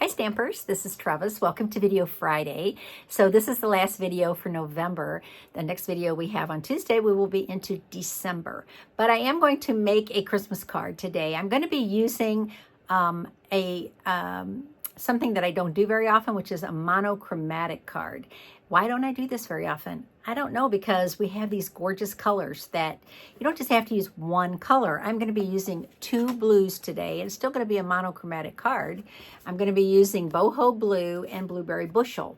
Hi Stampers, this is Trevis. Welcome to Video Friday. So this is the last video for November. The next video we have on Tuesday, we will be into December. But I am going to make a Christmas card today. I'm going to be using something that I don't do very often, which is a monochromatic card. Why don't I do this very often? I don't know, because we have these gorgeous colors that you don't just have to use one color. I'm going to be using two blues today, and it's still going to be a monochromatic card. I'm going to be using Boho Blue and Blueberry Bushel.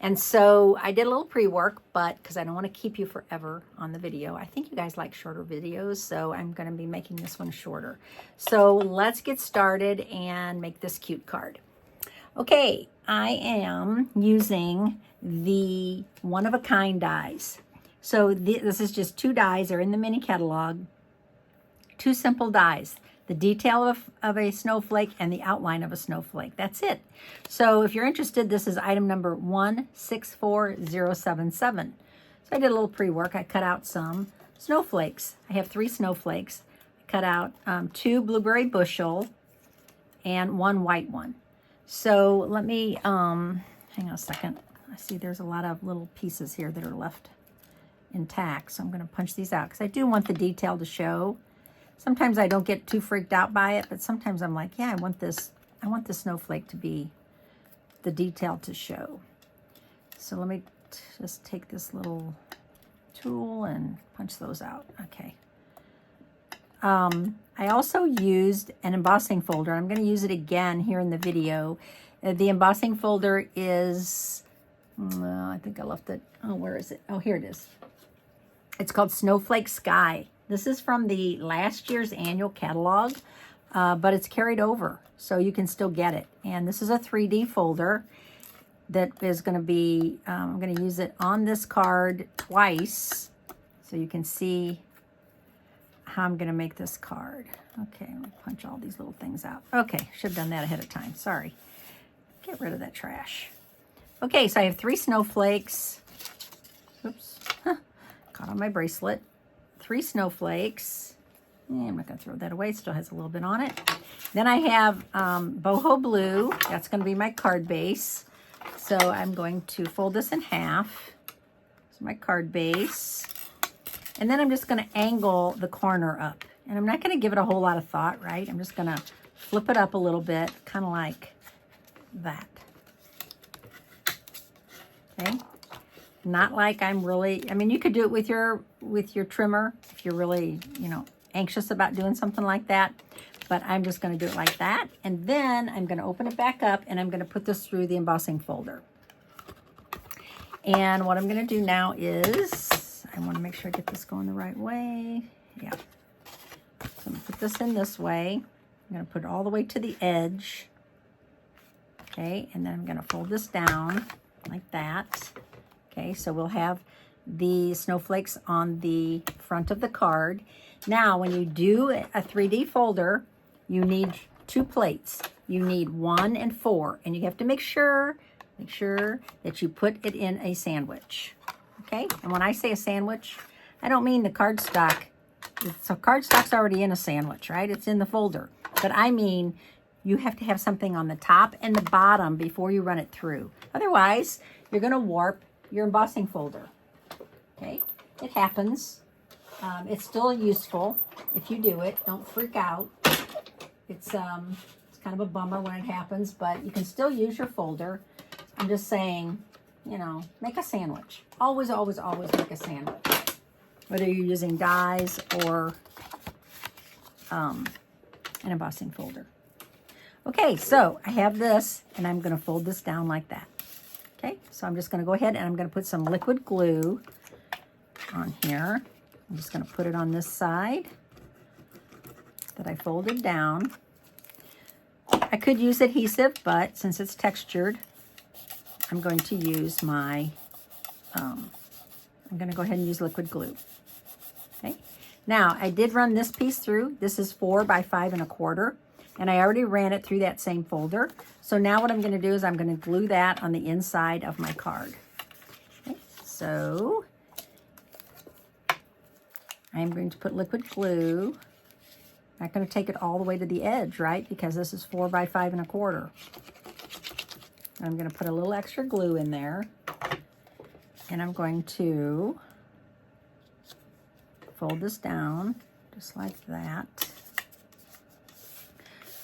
And so I did a little pre-work, but because I don't want to keep you forever on the video. I think you guys like shorter videos, so I'm going to be making this one shorter. So let's get started and make this cute card. Okay, I am using the one-of-a-kind dies. So this is just two dies. They're in the mini catalog. Two simple dies. The detail of a snowflake and the outline of a snowflake. That's it. So if you're interested, this is item number 164077. So I did a little pre-work. I cut out some snowflakes. I have 3 snowflakes. I cut out 2 blueberry bushel and 1 white one. So let me, hang on a second. I see there's a lot of little pieces here that are left intact. So I'm going to punch these out because I do want the detail to show. Sometimes I don't get too freaked out by it, but sometimes I'm like, yeah, I want the snowflake to be the detail to show. So let me just take this little tool and punch those out. Okay. I also used an embossing folder. I'm going to use it again here in the video. The embossing folder is, I think I left it. Oh, where is it? Oh, here it is. It's called Snowflake Sky. This is from the last year's annual catalog, but it's carried over, so you can still get it. And this is a 3D folder that is going to be, I'm going to use it on this card twice, so you can see how I'm going to make this card. Okay, I'm going to punch all these little things out. Okay, should have done that ahead of time. Sorry. Get rid of that trash. Okay, so I have 3 snowflakes. Oops. Caught on my bracelet. 3 snowflakes. I'm not going to throw that away. It still has a little bit on it. Then I have Boho Blue. That's going to be my card base. So I'm going to fold this in half. It's my card base. And then I'm just going to angle the corner up. And I'm not going to give it a whole lot of thought, right? I'm just going to flip it up a little bit, kind of like that. Okay? Not like I'm really, I mean, you could do it with your trimmer if you're really, anxious about doing something like that. But I'm just going to do it like that. And then I'm going to open it back up, and I'm going to put this through the embossing folder. And what I'm going to do now is, I want to make sure I get this going the right way. Yeah. So I'm going to put this in this way. I'm going to put it all the way to the edge. Okay, and then I'm going to fold this down like that. Okay, so we'll have the snowflakes on the front of the card. Now, when you do a 3D folder, you need 2 plates. You need 1 and 4, and you have to make sure that you put it in a sandwich. Okay, and when I say a sandwich, I don't mean the cardstock. So cardstock's already in a sandwich, right? It's in the folder. But I mean, you have to have something on the top and the bottom before you run it through. Otherwise, you're going to warp your embossing folder. Okay, it happens. It's still useful if you do it. Don't freak out. It's kind of a bummer when it happens, but you can still use your folder. I'm just saying, make a sandwich. Always, always, always make a sandwich. Whether you're using dies or an embossing folder. Okay, so I have this, and I'm going to fold this down like that. Okay, so I'm just going to go ahead and I'm going to put some liquid glue on here. I'm just going to put it on this side that I folded down. I could use adhesive, but since it's textured, I'm going to use my, I'm going to go ahead and use liquid glue. Okay. Now, I did run this piece through. This is 4 by 5 1/4, and I already ran it through that same folder. So now what I'm going to do is I'm going to glue that on the inside of my card. Okay. So I'm going to put liquid glue. Not going to take it all the way to the edge, right? Because this is 4 by 5 1/4. I'm going to put a little extra glue in there. And I'm going to fold this down just like that,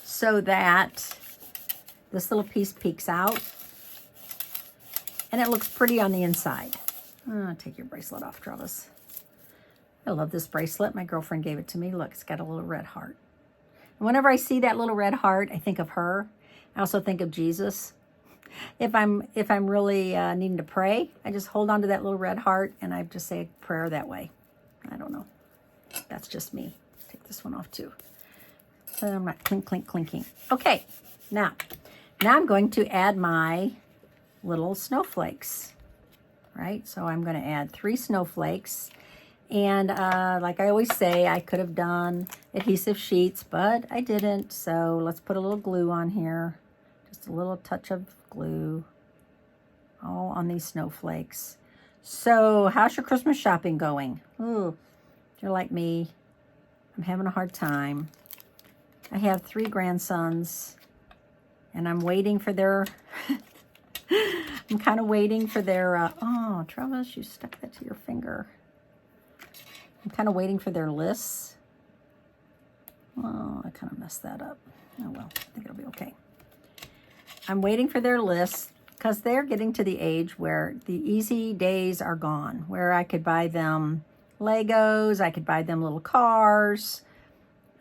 so that this little piece peeks out and it looks pretty on the inside. Take your bracelet off, Trevis. I love this bracelet. My girlfriend gave it to me. Look, it's got a little red heart. And whenever I see that little red heart, I think of her. I also think of Jesus. If I'm really needing to pray, I just hold on to that little red heart and I just say a prayer that way. I don't know. That's just me. Take this one off too. So I'm not clink, clink, clinking. Okay, now I'm going to add my little snowflakes, right? So I'm going to add 3 snowflakes. And like I always say, I could have done adhesive sheets, but I didn't. So let's put a little glue on here. Just a little touch of glue all on these snowflakes. So how's your Christmas shopping going? Ooh, if you're like me, I'm having a hard time. I have 3 grandsons and I'm waiting for their, I'm kind of waiting for their, oh, Trevis, you stuck that to your finger. I'm kind of waiting for their lists. Oh, I kind of messed that up. Oh, well, I think it'll be okay. I'm waiting for their lists because they're getting to the age where the easy days are gone, where I could buy them Legos, I could buy them little cars,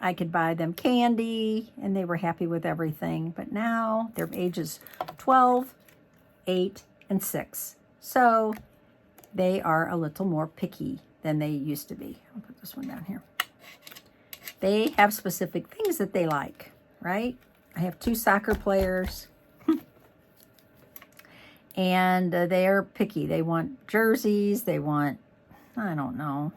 I could buy them candy, and they were happy with everything. But now their ages 12, 8, and 6. So they are a little more picky than they used to be. I'll put this one down here. They have specific things that they like, right? I have 2 soccer players. And they're picky. They want jerseys. They want, I don't know.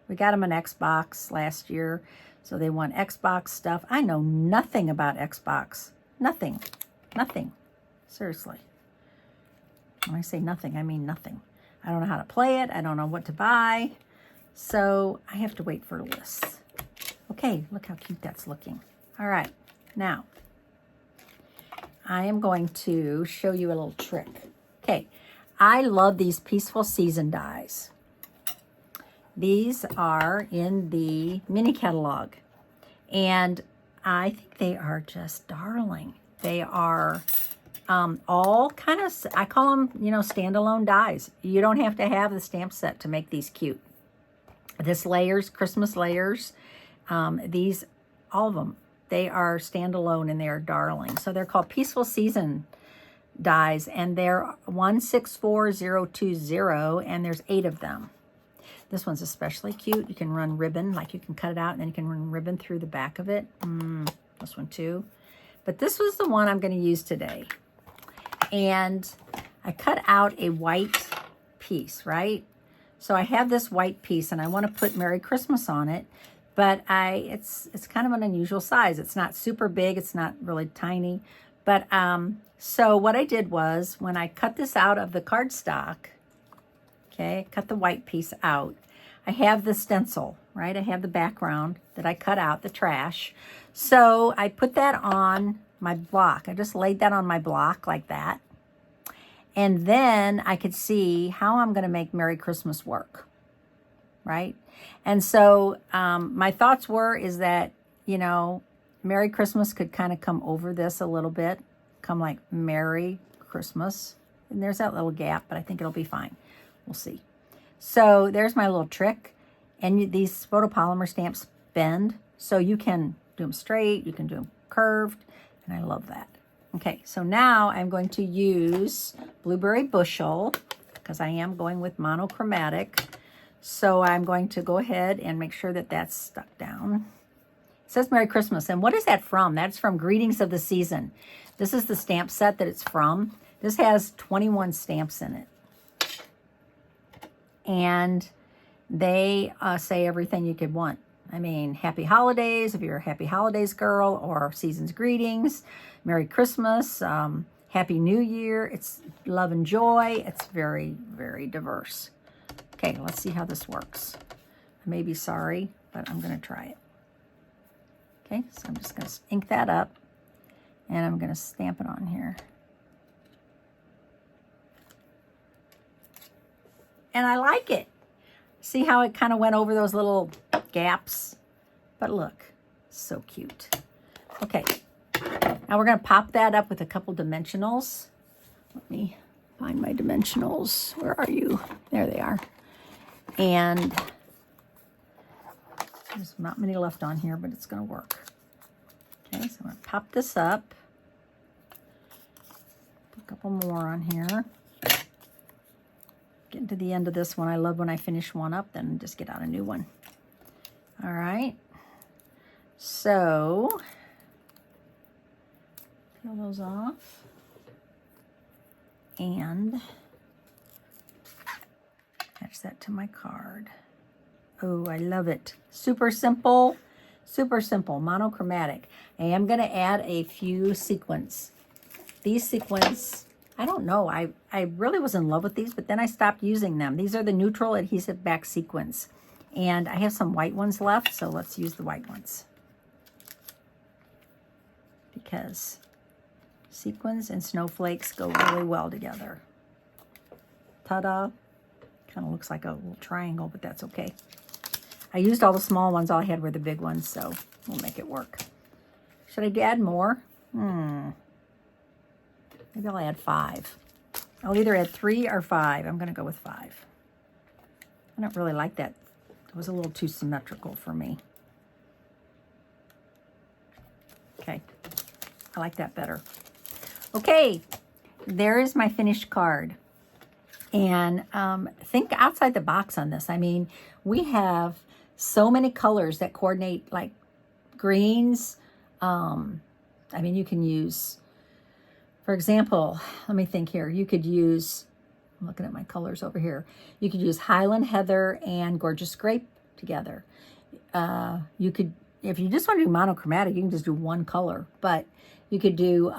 We got them an Xbox last year. So they want Xbox stuff. I know nothing about Xbox. Nothing. Nothing. Seriously. When I say nothing, I mean nothing. I don't know how to play it. I don't know what to buy. So I have to wait for lists. Okay, look how cute that's looking. All right. Now, I am going to show you a little trick. Okay, I love these Peaceful Season dies. These are in the mini catalog, and I think they are just darling. They are all kind of, I call them, you know, standalone dies. You don't have to have the stamp set to make these cute. This layers, Christmas layers, these, all of them, they are standalone and they are darling. So they're called Peaceful Season dies, and they're 164020, and there's 8 of them. This one's especially cute. You can run ribbon, like you can cut it out and then you can run ribbon through the back of it. This one too. But this was the one I'm going to use today. And I cut out a white piece, right? So I have this white piece and I want to put Merry Christmas on it, but it's kind of an unusual size. It's not super big. It's not really tiny. But so what I did was, when I cut this out of the cardstock, okay, cut the white piece out, I have the stencil, right? I have the background that I cut out, the trash. So I put that on my block. I just laid that on my block like that. And then I could see how I'm going to make Merry Christmas work, right? And so my thoughts is that, you know, Merry Christmas could kind of come over this a little bit, come like Merry Christmas. And there's that little gap, but I think it'll be fine. We'll see. So there's my little trick. And these photopolymer stamps bend, so you can do them straight, you can do them curved, and I love that. Okay, so now I'm going to use Blueberry Bushel, because I am going with Monochromatic. So I'm going to go ahead and make sure that that's stuck down. It says Merry Christmas, and what is that from? That's from Greetings of the Season. This is the stamp set that it's from. This has 21 stamps in it. And they say everything you could want. I mean, Happy Holidays, if you're a Happy Holidays girl, or Season's Greetings, Merry Christmas, Happy New Year. It's love and joy. It's very, very diverse. Okay, let's see how this works. I may be sorry, but I'm going to try it. Okay, so I'm just going to ink that up, and I'm going to stamp it on here. and I like it. See how it kind of went over those little gaps? But look, so cute. Okay, now we're going to pop that up with a couple dimensionals. Let me find my dimensionals. Where are you? There they are. And there's not many left on here, but it's going to work. Okay, so I'm going to pop this up. Put a couple more on here. Getting to the end of this one. I love when I finish one up, then just get out a new one. All right. So, peel those off. And attach that to my card. Oh, I love it. Super simple, monochromatic. I am going to add a few sequins. These sequins, I don't know, I really was in love with these, but then I stopped using them. These are the neutral adhesive back sequins. And I have some white ones left, so let's use the white ones. Because sequins and snowflakes go really well together. Ta-da. Kind of looks like a little triangle, but that's okay. I used all the small ones. All I had were the big ones, so we'll make it work. Should I add more? Maybe I'll add 5. I'll either add 3 or 5. I'm going to go with 5. I don't really like that. It was a little too symmetrical for me. Okay. I like that better. Okay. There is my finished card. And think outside the box on this. I mean, we have so many colors that coordinate, like greens. I mean, you can use, for example, let me think here. You could use, I'm looking at my colors over here. You could use Highland Heather and Gorgeous Grape together. You could, if you just want to do monochromatic, you can just do one color. But you could do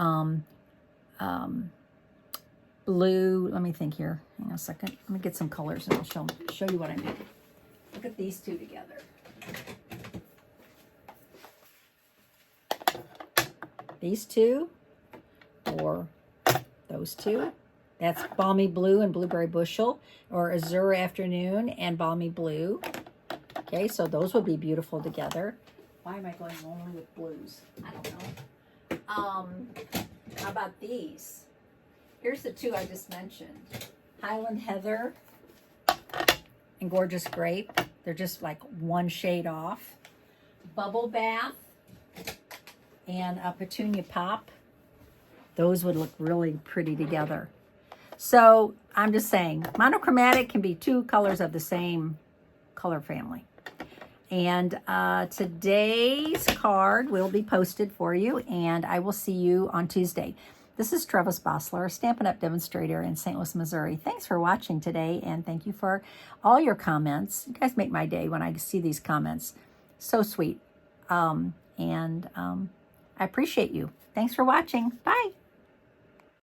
blue. Let me think here. Hang on a second. Let me get some colors and I'll show you what I mean. Look at these two together. These two, or those two. That's Balmy Blue and Blueberry Bushel, or Azure Afternoon and Balmy Blue. Okay, so those would be beautiful together. Why am I going only with blues? I don't know. How about these? Here's the two I just mentioned. Highland Heather and Gorgeous Grape. They're just like one shade off. Bubble Bath and a Petunia Pop. Those would look really pretty together. So I'm just saying, monochromatic can be 2 colors of the same color family. And today's card will be posted for you, and I will see you on Tuesday. This is Trevis Bossler, Stampin' Up! Demonstrator in St. Louis, Missouri. Thanks for watching today, and thank you for all your comments. You guys make my day when I see these comments. So sweet. I appreciate you. Thanks for watching. Bye.